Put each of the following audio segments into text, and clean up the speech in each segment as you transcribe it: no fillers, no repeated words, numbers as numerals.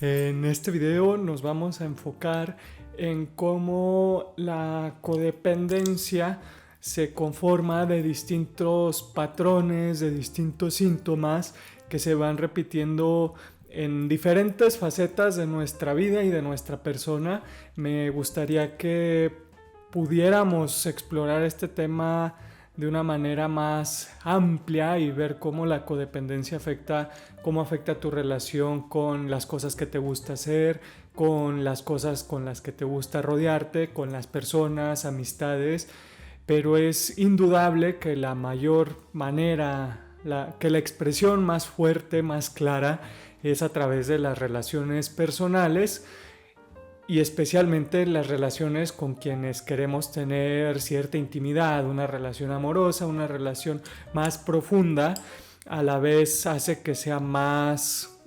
En este video nos vamos a enfocar en cómo la codependencia se conforma de distintos patrones, de distintos síntomas que se van repitiendo en diferentes facetas de nuestra vida y de nuestra persona. Me gustaría que pudiéramos explorar este tema de una manera más amplia y ver cómo la codependencia cómo afecta tu relación con las cosas que te gusta hacer, con las cosas con las que te gusta rodearte, con las personas, amistades. Pero es indudable que la mayor manera, que la expresión más fuerte, más clara, es a través de las relaciones personales, y especialmente las relaciones con quienes queremos tener cierta intimidad, una relación amorosa, una relación más profunda. A la vez hace que sea más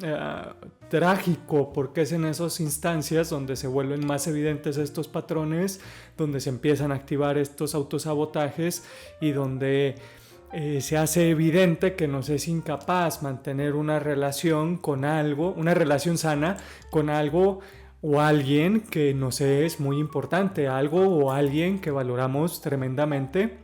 trágico, porque es en esas instancias donde se vuelven más evidentes estos patrones, donde se empiezan a activar estos autosabotajes y donde se hace evidente que nos es incapaz mantener una relación con algo, una relación sana con algo o alguien que nos es muy importante, algo o alguien que valoramos tremendamente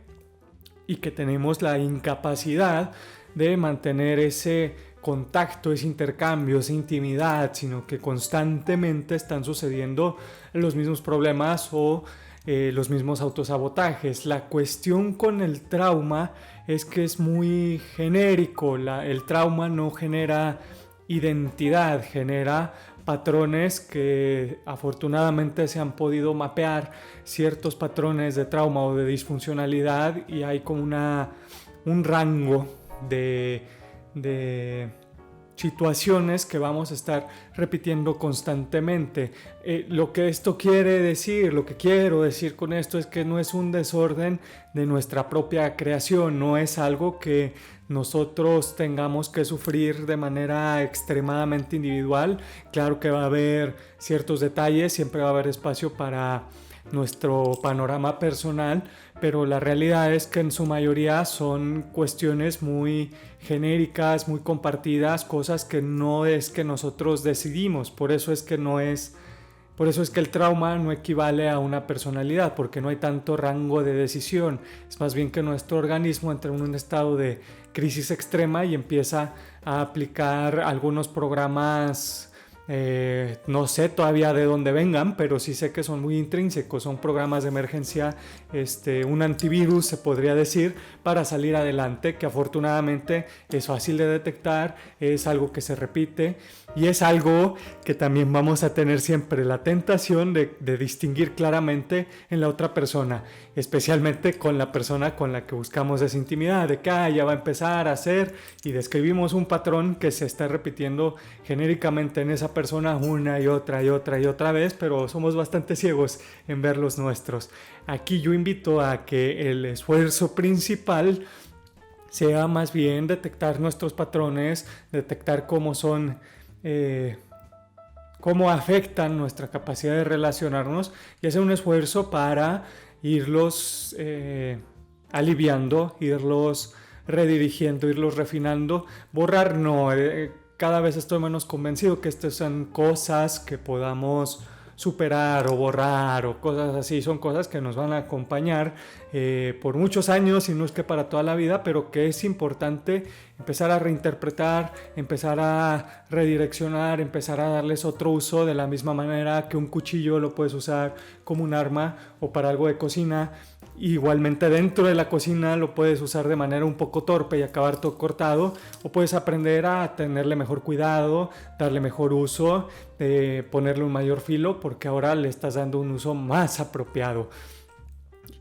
y que tenemos la incapacidad de mantener ese contacto, ese intercambio, esa intimidad, sino que constantemente están sucediendo los mismos problemas o los mismos autosabotajes. La cuestión con el trauma es que es muy genérico. El trauma no genera identidad, genera patrones que afortunadamente se han podido mapear, ciertos patrones de trauma o de disfuncionalidad, y hay como un rango de situaciones que vamos a estar repitiendo constantemente. Lo que esto quiere decir, lo que quiero decir con esto es que no es un desorden de nuestra propia creación, no es algo que nosotros tengamos que sufrir de manera extremadamente individual. Claro que va a haber ciertos detalles, siempre va a haber espacio para nuestro panorama personal, pero la realidad es que en su mayoría son cuestiones muy genéricas, muy compartidas, cosas que no es que nosotros decidimos. Por eso es que el trauma no equivale a una personalidad, porque no hay tanto rango de decisión. Es más bien que nuestro organismo entra en un estado de crisis extrema y empieza a aplicar algunos programas. No sé todavía de dónde vengan, pero sí sé que son muy intrínsecos, son programas de emergencia, un antivirus se podría decir, para salir adelante, que afortunadamente es fácil de detectar, es algo que se repite y es algo que también vamos a tener siempre la tentación de distinguir claramente en la otra persona, especialmente con la persona con la que buscamos esa intimidad, de que ya va a empezar a hacer, y describimos un patrón que se está repitiendo genéricamente en esa persona una y otra vez, pero somos bastante ciegos en ver los nuestros. Aquí yo invito a que el esfuerzo principal sea más bien detectar nuestros patrones, detectar cómo afectan nuestra capacidad de relacionarnos, y hacer un esfuerzo para irlos aliviando, irlos redirigiendo, irlos refinando. Borrar no, cada vez estoy menos convencido que estas son cosas que podamos superar o borrar o cosas así. Son cosas que nos van a acompañar por muchos años, y no es que para toda la vida, pero que es importante empezar a reinterpretar, empezar a redireccionar, empezar a darles otro uso, de la misma manera que un cuchillo lo puedes usar como un arma o para algo de cocina. Igualmente dentro de la cocina lo puedes usar de manera un poco torpe y acabar todo cortado, o puedes aprender a tenerle mejor cuidado, darle mejor uso, ponerle un mayor filo, porque ahora le estás dando un uso más apropiado.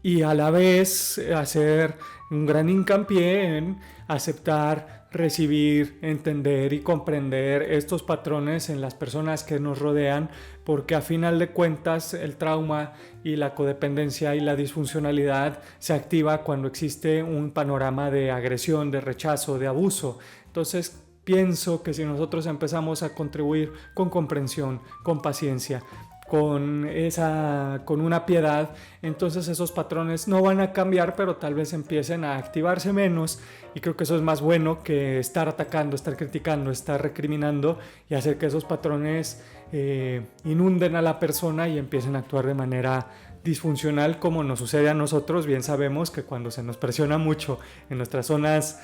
Y a la vez hacer un gran hincapié en aceptar, recibir, entender y comprender estos patrones en las personas que nos rodean, porque a final de cuentas el trauma y la codependencia y la disfuncionalidad se activa cuando existe un panorama de agresión, de rechazo, de abuso. Entonces pienso que si nosotros empezamos a contribuir con comprensión, con paciencia, con una piedad, entonces esos patrones no van a cambiar, pero tal vez empiecen a activarse menos, y creo que eso es más bueno que estar atacando, estar criticando, estar recriminando y hacer que esos patrones inunden a la persona y empiecen a actuar de manera disfuncional, como nos sucede a nosotros. Bien sabemos que cuando se nos presiona mucho en nuestras zonas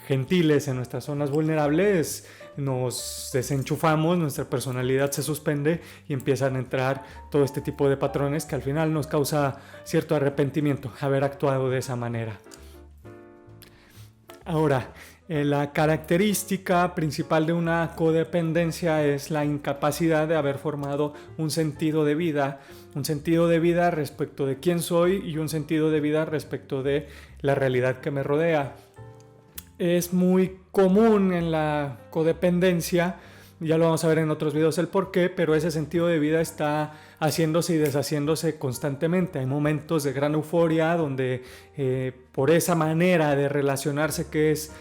gentiles, en nuestras zonas vulnerables, nos desenchufamos, nuestra personalidad se suspende y empiezan a entrar todo este tipo de patrones que al final nos causa cierto arrepentimiento haber actuado de esa manera. Ahora, la característica principal de una codependencia es la incapacidad de haber formado un sentido de vida respecto de quién soy y un sentido de vida respecto de la realidad que me rodea. Es muy común en la codependencia, ya lo vamos a ver en otros videos el por qué, pero ese sentido de vida está haciéndose y deshaciéndose constantemente. Hay momentos de gran euforia donde por esa manera de relacionarse que es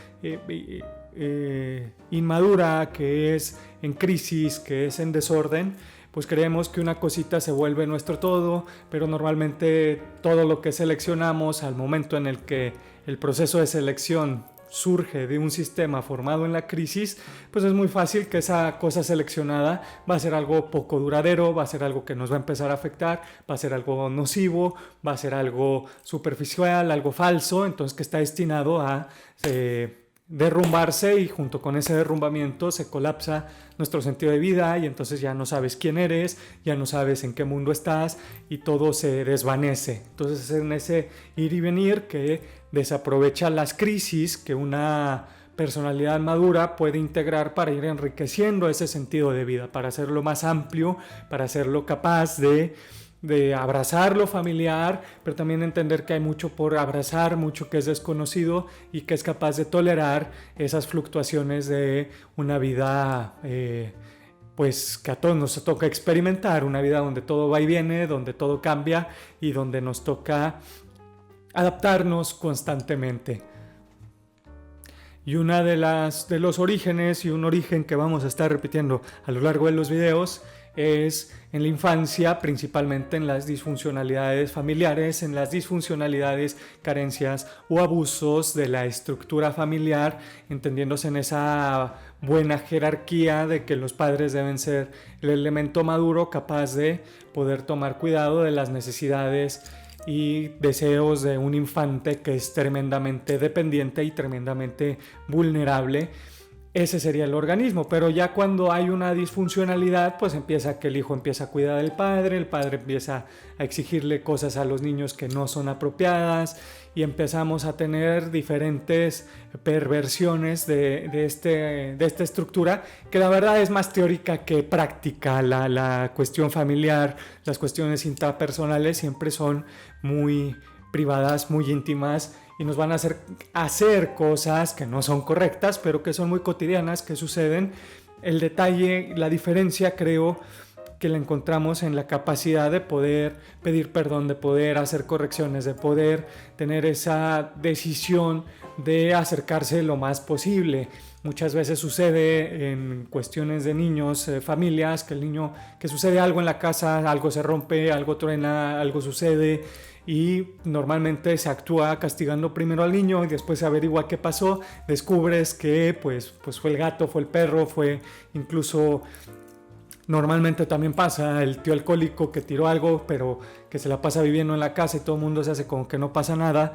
inmadura, que es en crisis, que es en desorden, pues creemos que una cosita se vuelve nuestro todo, pero normalmente todo lo que seleccionamos al momento en el que el proceso de selección surge de un sistema formado en la crisis, pues es muy fácil que esa cosa seleccionada va a ser algo poco duradero, va a ser algo que nos va a empezar a afectar, va a ser algo nocivo, va a ser algo superficial, algo falso, entonces que está destinado a derrumbarse, y junto con ese derrumbamiento se colapsa nuestro sentido de vida y entonces ya no sabes quién eres, ya no sabes en qué mundo estás y todo se desvanece. Entonces es en ese ir y venir que desaprovecha las crisis que una personalidad madura puede integrar para ir enriqueciendo ese sentido de vida, para hacerlo más amplio, para hacerlo capaz de abrazar lo familiar, pero también entender que hay mucho por abrazar, mucho que es desconocido y que es capaz de tolerar esas fluctuaciones de una vida pues que a todos nos toca experimentar, una vida donde todo va y viene, donde todo cambia y donde nos toca adaptarnos constantemente. Y una de los orígenes, y un origen que vamos a estar repitiendo a lo largo de los videos, es en la infancia, principalmente en las disfuncionalidades familiares, en las disfuncionalidades, carencias o abusos de la estructura familiar, entendiéndose en esa buena jerarquía de que los padres deben ser el elemento maduro capaz de poder tomar cuidado de las necesidades y deseos de un infante que es tremendamente dependiente y tremendamente vulnerable. Ese sería el organismo, pero ya cuando hay una disfuncionalidad, pues empieza que el hijo empieza a cuidar del padre, el padre empieza a exigirle cosas a los niños que no son apropiadas y empezamos a tener diferentes perversiones de esta estructura, que la verdad es más teórica que práctica. La cuestión familiar, las cuestiones intrapersonales siempre son muy privadas, muy íntimas, y nos van a hacer cosas que no son correctas, pero que son muy cotidianas, que suceden. El detalle, la diferencia, creo que la encontramos en la capacidad de poder pedir perdón, de poder hacer correcciones, de poder tener esa decisión de acercarse lo más posible. Muchas veces sucede en cuestiones de niños, familias, que sucede algo en la casa, algo se rompe, algo truena, algo sucede, y normalmente se actúa castigando primero al niño y después se averigua qué pasó, descubres que pues fue el gato, fue el perro, fue incluso, normalmente también pasa el tío alcohólico que tiró algo, pero que se la pasa viviendo en la casa y todo el mundo se hace como que no pasa nada,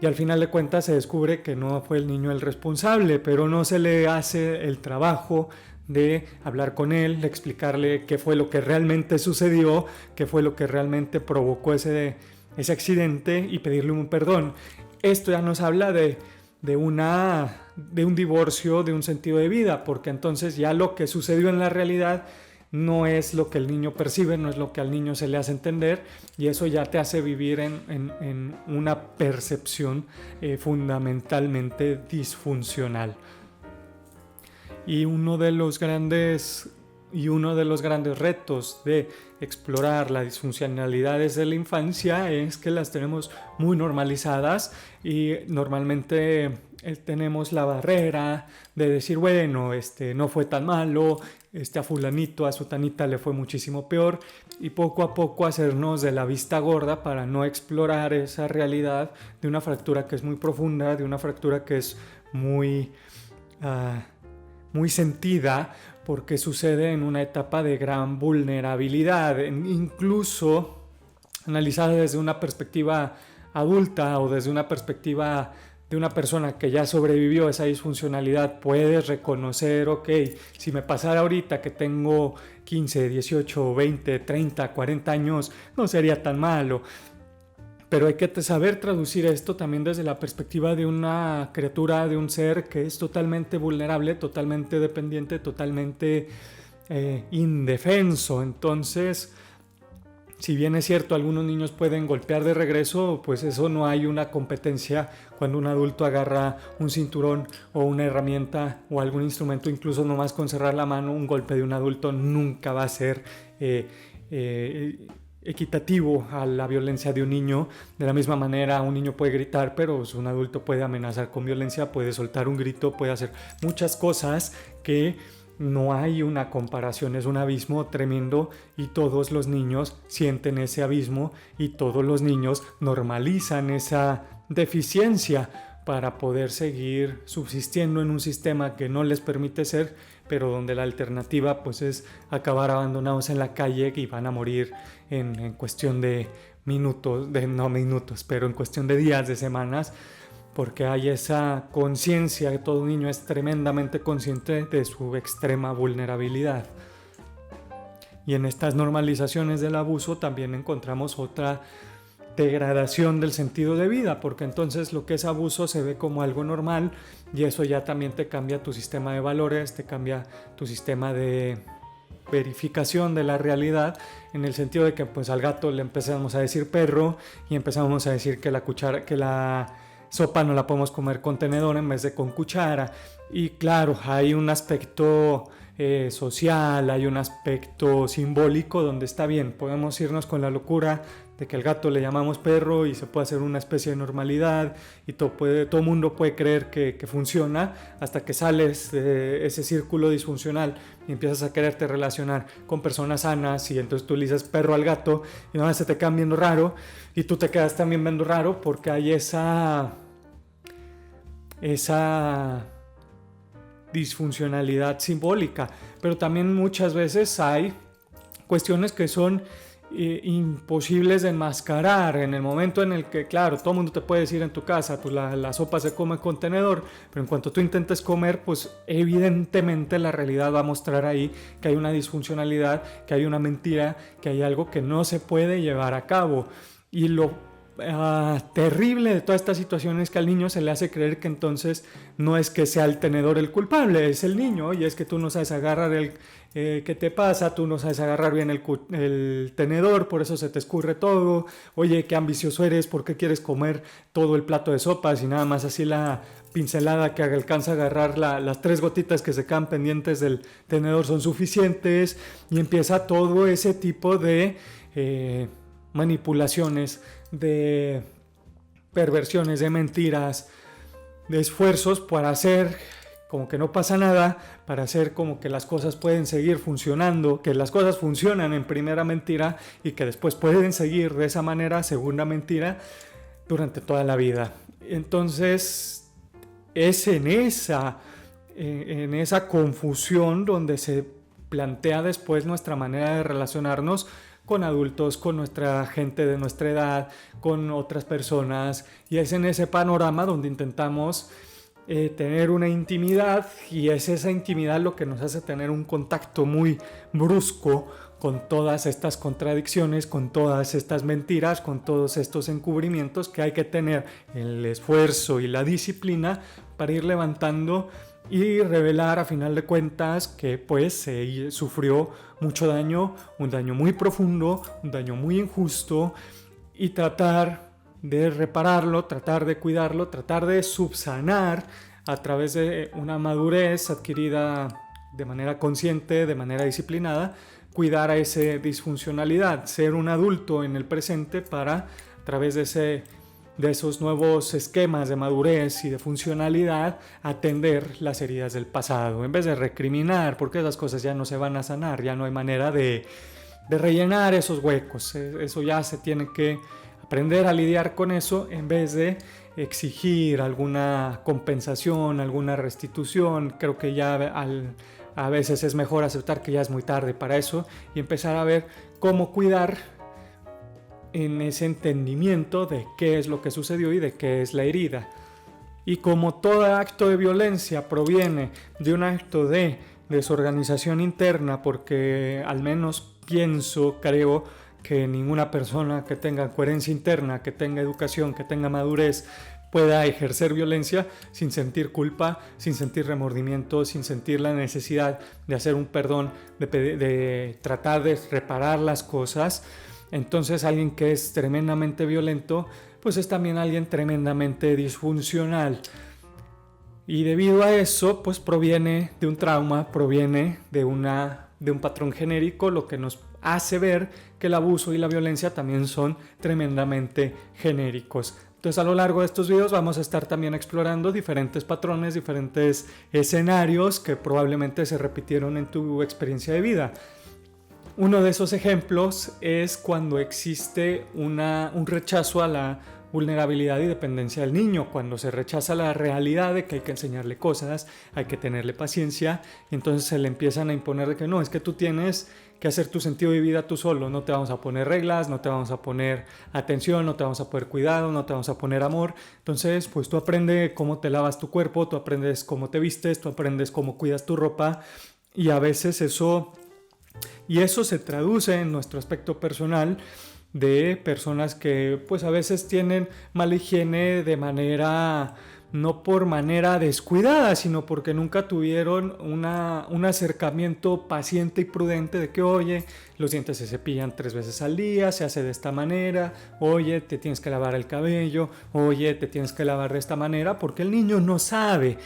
y al final de cuentas se descubre que no fue el niño el responsable, pero no se le hace el trabajo de hablar con él, de explicarle qué fue lo que realmente sucedió, qué fue lo que realmente provocó ese accidente, y pedirle un perdón. Esto ya nos habla de un divorcio, de un sentido de vida, porque entonces ya lo que sucedió en la realidad no es lo que el niño percibe, no es lo que al niño se le hace entender, y eso ya te hace vivir en una percepción fundamentalmente disfuncional. Y uno de los grandes retos de explorar las disfuncionalidades de la infancia es que las tenemos muy normalizadas, y normalmente tenemos la barrera de decir, bueno, no fue tan malo, a fulanito, a sutanita le fue muchísimo peor, y poco a poco hacernos de la vista gorda para no explorar esa realidad de una fractura que es muy profunda, de una fractura que es muy, muy sentida, porque sucede en una etapa de gran vulnerabilidad, incluso analizada desde una perspectiva adulta o desde una perspectiva de una persona que ya sobrevivió a esa disfuncionalidad. Puedes reconocer, ok, si me pasara ahorita que tengo 15, 18, 20, 30, 40 años, no sería tan malo. Pero hay que saber traducir esto también desde la perspectiva de una criatura, de un ser que es totalmente vulnerable, totalmente dependiente, totalmente indefenso. Entonces, si bien es cierto, algunos niños pueden golpear de regreso, pues eso no hay una competencia cuando un adulto agarra un cinturón o una herramienta o algún instrumento, incluso nomás con cerrar la mano. Un golpe de un adulto nunca va a ser equitativo a la violencia de un niño. De la misma manera, un niño puede gritar, pero un adulto puede amenazar con violencia, puede soltar un grito, puede hacer muchas cosas que no hay una comparación. Es un abismo tremendo y todos los niños sienten ese abismo y todos los niños normalizan esa deficiencia para poder seguir subsistiendo en un sistema que no les permite ser, pero donde la alternativa pues es acabar abandonados en la calle y van a morir en cuestión de minutos, no minutos, pero en cuestión de días, de semanas, porque hay esa conciencia que todo niño es tremendamente consciente de su extrema vulnerabilidad. Y en estas normalizaciones del abuso también encontramos otra degradación del sentido de vida, porque entonces lo que es abuso se ve como algo normal y eso ya también te cambia tu sistema de valores, te cambia tu sistema de verificación de la realidad, en el sentido de que pues al gato le empezamos a decir perro y empezamos a decir que la sopa no la podemos comer con tenedor en vez de con cuchara. Y claro, hay un aspecto social, hay un aspecto simbólico donde está bien, podemos irnos con la locura de que al gato le llamamos perro y se puede hacer una especie de normalidad y todo mundo puede creer que funciona, hasta que sales de ese círculo disfuncional y empiezas a quererte relacionar con personas sanas y entonces tú le dices perro al gato y nada más se te quedan viendo raro y tú te quedas también viendo raro, porque hay esa disfuncionalidad simbólica. Pero también muchas veces hay cuestiones que son imposibles de enmascarar. En el momento en el que, claro, todo el mundo te puede decir en tu casa, pues la sopa se come con tenedor, pero en cuanto tú intentes comer, pues evidentemente la realidad va a mostrar ahí que hay una disfuncionalidad, que hay una mentira, que hay algo que no se puede llevar a cabo. Y lo terrible de toda esta situación es que al niño se le hace creer que entonces no es que sea el tenedor el culpable, es el niño, y es que tú no sabes agarrar ¿qué te pasa? Tú no sabes agarrar bien el tenedor, por eso se te escurre todo. Oye, qué ambicioso eres, ¿por qué quieres comer todo el plato de sopas y nada más así la pincelada que alcanza a agarrar las 3 gotitas que se quedan pendientes del tenedor son suficientes? Y empieza todo ese tipo de manipulaciones, de perversiones, de mentiras, de esfuerzos para hacer como que no pasa nada, para hacer como que las cosas pueden seguir funcionando, que las cosas funcionan en primera mentira y que después pueden seguir de esa manera, segunda mentira, durante toda la vida. Entonces es en esa confusión donde se plantea después nuestra manera de relacionarnos con adultos, con nuestra gente de nuestra edad, con otras personas, y es en ese panorama donde intentamos tener una intimidad, y es esa intimidad lo que nos hace tener un contacto muy brusco con todas estas contradicciones, con todas estas mentiras, con todos estos encubrimientos que hay que tener el esfuerzo y la disciplina para ir levantando y revelar a final de cuentas que pues se sufrió mucho daño, un daño muy profundo, un daño muy injusto, y tratar de repararlo, tratar de cuidarlo, tratar de subsanar a través de una madurez adquirida de manera consciente, de manera disciplinada, cuidar a esa disfuncionalidad, ser un adulto en el presente para, a través de ese de esos nuevos esquemas de madurez y de funcionalidad, atender las heridas del pasado, en vez de recriminar, porque esas cosas ya no se van a sanar, ya no hay manera de rellenar esos huecos. Eso ya se tiene que aprender a lidiar con eso, en vez de exigir alguna compensación, alguna restitución. Creo que ya a veces es mejor aceptar que ya es muy tarde para eso y empezar a ver cómo cuidar en ese entendimiento de qué es lo que sucedió y de qué es la herida. Y como todo acto de violencia proviene de un acto de desorganización interna, porque al menos creo que ninguna persona que tenga coherencia interna, que tenga educación, que tenga madurez, pueda ejercer violencia sin sentir culpa, sin sentir remordimiento, sin sentir la necesidad de hacer un perdón, de tratar de reparar las cosas. Entonces alguien que es tremendamente violento, pues es también alguien tremendamente disfuncional. Y debido a eso, pues proviene de un trauma, proviene de un patrón genérico, lo que nos hace ver que el abuso y la violencia también son tremendamente genéricos. Entonces, a lo largo de estos videos vamos a estar también explorando diferentes patrones, diferentes escenarios que probablemente se repitieron en tu experiencia de vida. Uno de esos ejemplos es cuando existe un rechazo a la vulnerabilidad y dependencia del niño, cuando se rechaza la realidad de que hay que enseñarle cosas, hay que tenerle paciencia, y entonces se le empiezan a imponer de que no, es que tú tienes que hacer tu sentido de vida tú solo, no te vamos a poner reglas, no te vamos a poner atención, no te vamos a poner cuidado, no te vamos a poner amor. Entonces, pues tú aprendes cómo te lavas tu cuerpo, tú aprendes cómo te vistes, tú aprendes cómo cuidas tu ropa, y a veces eso se traduce en nuestro aspecto personal de personas que pues a veces tienen mala higiene de manera, no por manera descuidada, sino porque nunca tuvieron un acercamiento paciente y prudente de que, oye, los dientes se cepillan 3 veces al día, se hace de esta manera, oye, te tienes que lavar el cabello, oye, te tienes que lavar de esta manera, porque el niño no sabe.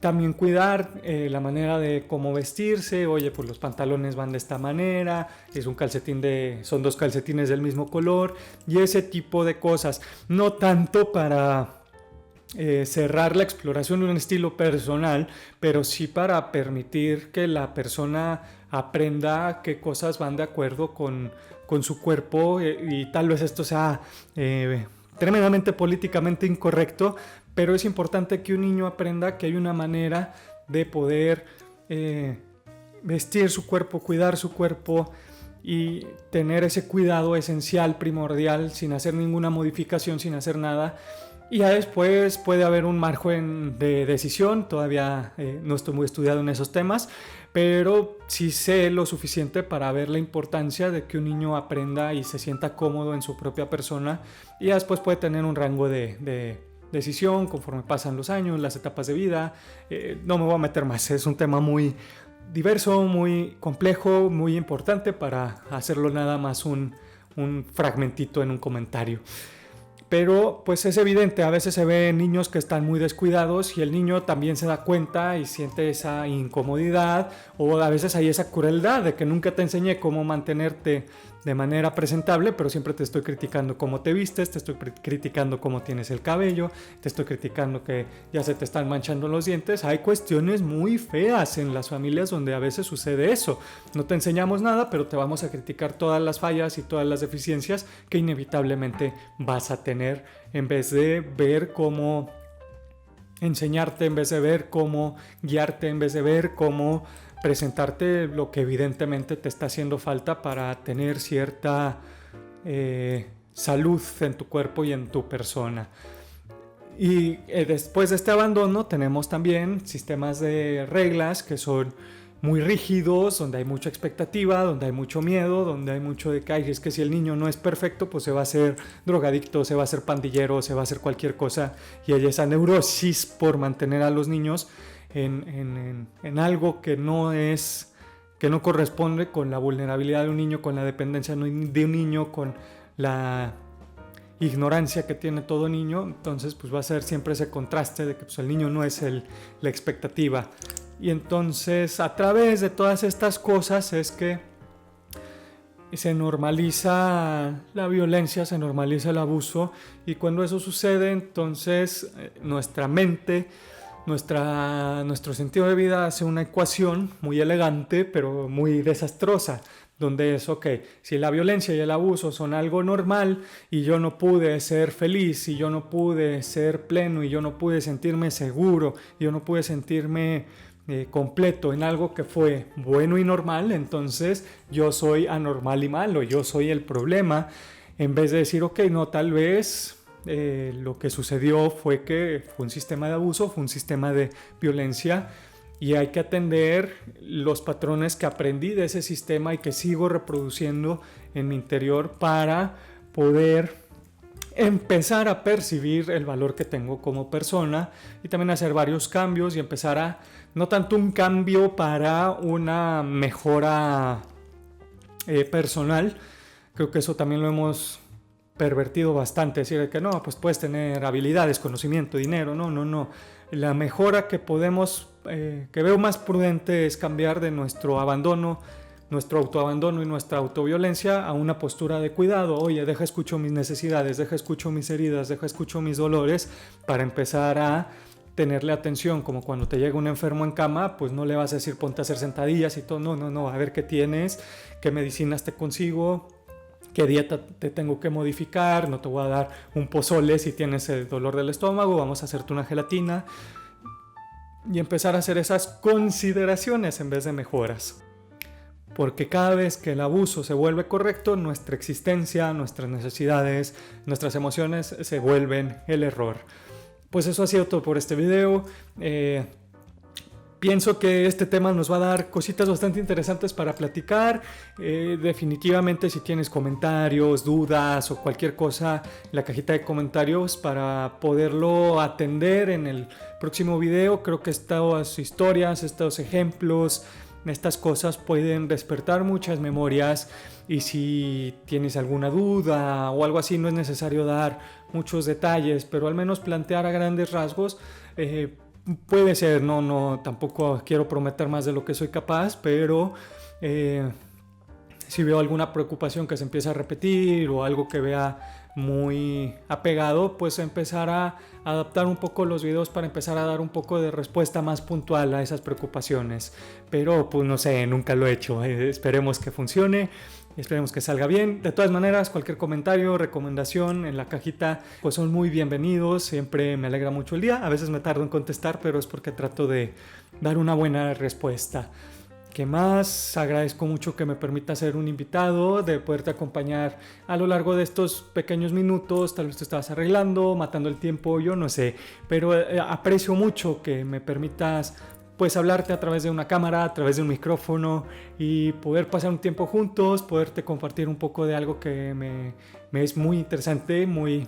También cuidar la manera de cómo vestirse, oye, pues los pantalones van de esta manera, son 2 calcetines del mismo color, y ese tipo de cosas. No tanto para cerrar la exploración de un estilo personal, pero sí para permitir que la persona aprenda qué cosas van de acuerdo con su cuerpo, y tal vez esto sea tremendamente políticamente incorrecto, pero es importante que un niño aprenda que hay una manera de poder vestir su cuerpo, cuidar su cuerpo y tener ese cuidado esencial, primordial, sin hacer ninguna modificación, sin hacer nada. Y ya después puede haber un margen de decisión, todavía no estoy muy estudiado en esos temas, pero sí sé lo suficiente para ver la importancia de que un niño aprenda y se sienta cómodo en su propia persona, y ya después puede tener un rango de decisión conforme pasan los años, las etapas de vida. No me voy a meter más, es un tema muy diverso, muy complejo, muy importante para hacerlo nada más un fragmentito en un comentario. Pero pues es evidente, a veces se ven niños que están muy descuidados y el niño también se da cuenta y siente esa incomodidad, o a veces hay esa crueldad de que nunca te enseñé cómo mantenerte de manera presentable, pero siempre te estoy criticando cómo te vistes, te estoy criticando cómo tienes el cabello, te estoy criticando que ya se te están manchando los dientes. Hay cuestiones muy feas en las familias donde a veces sucede eso. No te enseñamos nada, pero te vamos a criticar todas las fallas y todas las deficiencias que inevitablemente vas a tener, en vez de ver cómo enseñarte, en vez de ver cómo guiarte, en vez de ver cómo presentarte lo que evidentemente te está haciendo falta para tener cierta salud en tu cuerpo y en tu persona. Y después de este abandono tenemos también sistemas de reglas que son muy rígidos, donde hay mucha expectativa, donde hay mucho miedo, donde hay mucho de que, ay, es que si el niño no es perfecto, pues se va a hacer drogadicto, se va a hacer pandillero, se va a hacer cualquier cosa, y hay esa neurosis por mantener a los niños en algo que no corresponde con la vulnerabilidad de un niño, con la dependencia de un niño, con la ignorancia que tiene todo niño. Entonces pues va a ser siempre ese contraste de que pues, el niño no es la expectativa. Y entonces a través de todas estas cosas es que se normaliza la violencia, se normaliza el abuso, y cuando eso sucede, entonces nuestra mente, nuestro sentido de vida hace una ecuación muy elegante pero muy desastrosa, donde es, ok, si la violencia y el abuso son algo normal y yo no pude ser feliz y yo no pude ser pleno y yo no pude sentirme seguro y yo no pude sentirme completo en algo que fue bueno y normal, entonces yo soy anormal y malo, yo soy el problema, en vez de decir, ok, no, tal vez lo que sucedió fue que fue un sistema de abuso, fue un sistema de violencia, y hay que atender los patrones que aprendí de ese sistema y que sigo reproduciendo en mi interior para poder empezar a percibir el valor que tengo como persona, y también hacer varios cambios y empezar a, no tanto un cambio para una mejora personal, creo que eso también lo hemos pervertido bastante, decir que no, pues puedes tener habilidades, conocimiento, dinero, no, la mejora que podemos, que veo más prudente es cambiar de nuestro abandono, nuestro autoabandono y nuestra autoviolencia a una postura de cuidado. Oye, deja escucho mis necesidades, deja escucho mis heridas, deja escucho mis dolores, para empezar a tenerle atención. Como cuando te llega un enfermo en cama, pues no le vas a decir ponte a hacer sentadillas y todo, no, a ver qué tienes, qué medicinas te consigo, qué dieta te tengo que modificar, no te voy a dar un pozole si tienes el dolor del estómago, vamos a hacerte una gelatina, y empezar a hacer esas consideraciones en vez de mejoras. Porque cada vez que el abuso se vuelve correcto, nuestra existencia, nuestras necesidades, nuestras emociones se vuelven el error. Pues eso ha sido todo por este video. Pienso que este tema nos va a dar cositas bastante interesantes para platicar. Definitivamente, si tienes comentarios, dudas o cualquier cosa, la cajita de comentarios para poderlo atender en el próximo video. Creo que estas historias, estos ejemplos, estas cosas pueden despertar muchas memorias, y si tienes alguna duda o algo así, no es necesario dar muchos detalles, pero al menos plantear a grandes rasgos. Puede ser, no, tampoco quiero prometer más de lo que soy capaz, pero si veo alguna preocupación que se empieza a repetir o algo que vea muy apegado, pues empezar a adaptar un poco los videos para empezar a dar un poco de respuesta más puntual a esas preocupaciones. Pero pues no sé, nunca lo he hecho. Esperemos que funcione, esperemos que salga bien. De todas maneras, cualquier comentario, recomendación en la cajita, pues son muy bienvenidos. Siempre me alegra mucho el día. A veces me tardo en contestar, pero es porque trato de dar una buena respuesta. ¿Qué más? Agradezco mucho que me permita ser un invitado, de poderte acompañar a lo largo de estos pequeños minutos. Tal vez te estabas arreglando, matando el tiempo, yo no sé, pero aprecio mucho que me permitas pues hablarte a través de una cámara, a través de un micrófono, y poder pasar un tiempo juntos, poderte compartir un poco de algo que me es muy interesante, muy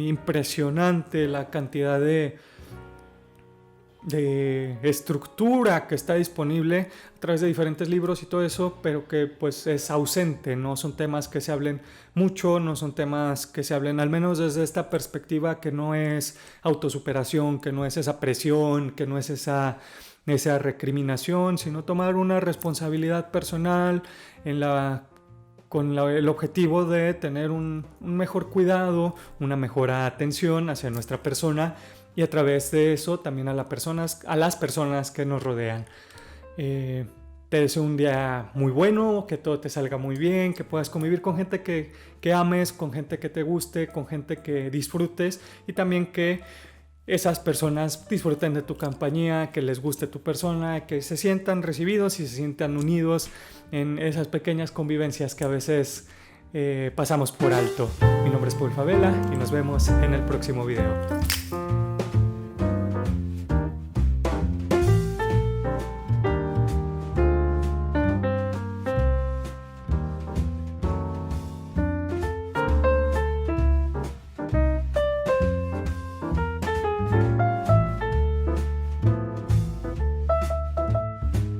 impresionante la cantidad de estructura que está disponible a través de diferentes libros y todo eso, pero que pues es ausente. No son temas que se hablen mucho, no son temas que se hablen al menos desde esta perspectiva, que no es autosuperación, que no es esa presión, que no es esa recriminación, sino tomar una responsabilidad personal con el objetivo de tener un mejor cuidado, una mejor atención hacia nuestra persona, y a través de eso también a las personas que nos rodean. Te deseo un día muy bueno, que todo te salga muy bien, que puedas convivir con gente que ames, con gente que te guste, con gente que disfrutes, y también que esas personas disfruten de tu compañía, que les guste tu persona, que se sientan recibidos y se sientan unidos en esas pequeñas convivencias que a veces pasamos por alto. Mi nombre es Paul Favela y nos vemos en el próximo video.